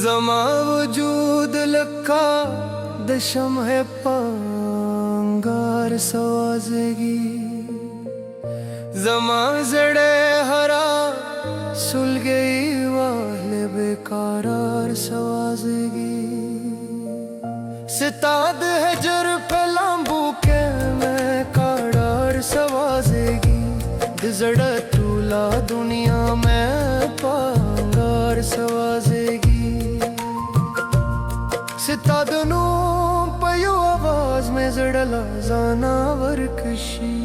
ज़मा वजूद लखा दशम है पांगार सवाज़गी ज़मा जड़े हरा सुल गई वाले बेकारार सवाज़गी सिताद है जर पे लांबू के मैं काड़ार सवाज़गी दिजड़ा तूला दुनिया में पांगार सवाज़गी सितादनू पयू आवाज में जड़ला जानावर कशी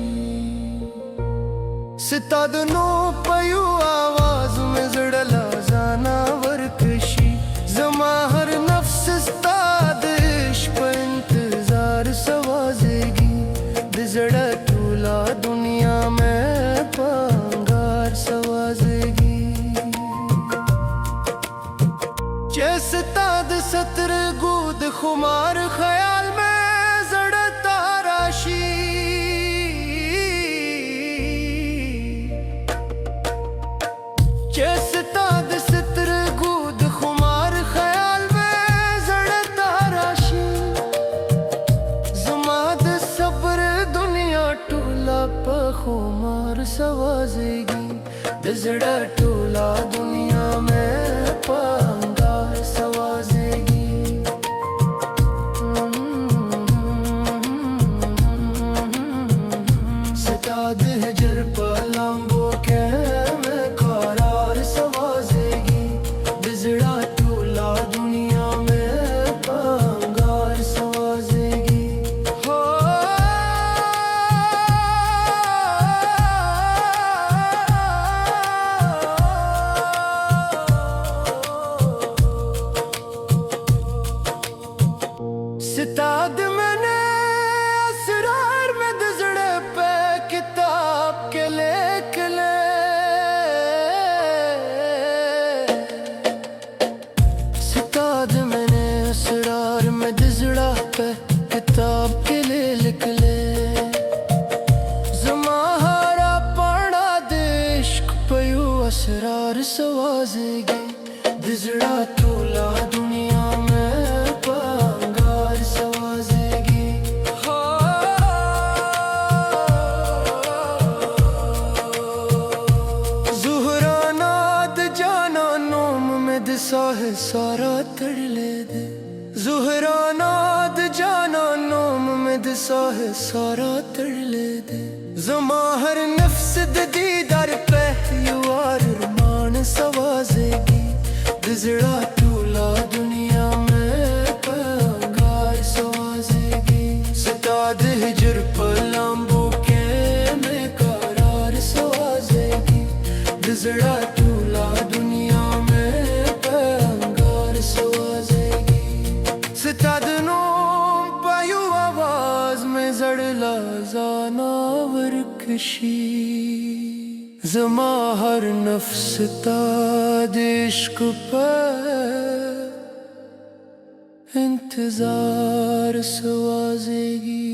सितादनू पयू आवाज में जड़ला जानावर कशी ज़मा हर नफ्स इस्ताद इश्क पे इंतजार सवाज़गी दिजड़ा तूला दुनिया में पांगार सवाज़गी सिताद सतर गूद खुमार ख्याल में जड़ता राशि सिताद सतर गूद खुमार ख्याल में जड़ता राशि ज़माद सब्र दुनिया टूला पखुमार सवाज़गी दिजड़ा टूला दुनिया में पांगार सवाज़गी सिताद है जर पलांबो के में करार सवाज़गी दिजड़ा टूला दुनिया में पांगार सवाज़गी हो सिताद मैंने असरार में दिजड़े पे किताब के लेख ले सिताद मैंने असरार में दिजड़ा पे किताब के ले लिख ले ज़मा हरा पड़ा देश्क पयू असरार सवाज़गी दिजड़ा तूला दुनिया में पांगार सवाज़गी ज़ुहरानाद जाना नोम में दिसा है सारा तड़ले दे ज़ुहरानाद जाना नोम में दिसा है सारा तड़ले दे ज़मा हर नफ्स दीदार पे युवार मान सवाज़गी दिजड़ा टूला दुनिया में पांगार सवाज़गी सिताद हिजर पलांबू के में करार सवाज़गी दिजड़ा टूला दुनिया में पांगार सवाज़गी सितादनू पयू आवाज में जड़ला जानावर कशी ज़मा हर नफ्स ताद इश्क पर इंतजार सवाज़गी।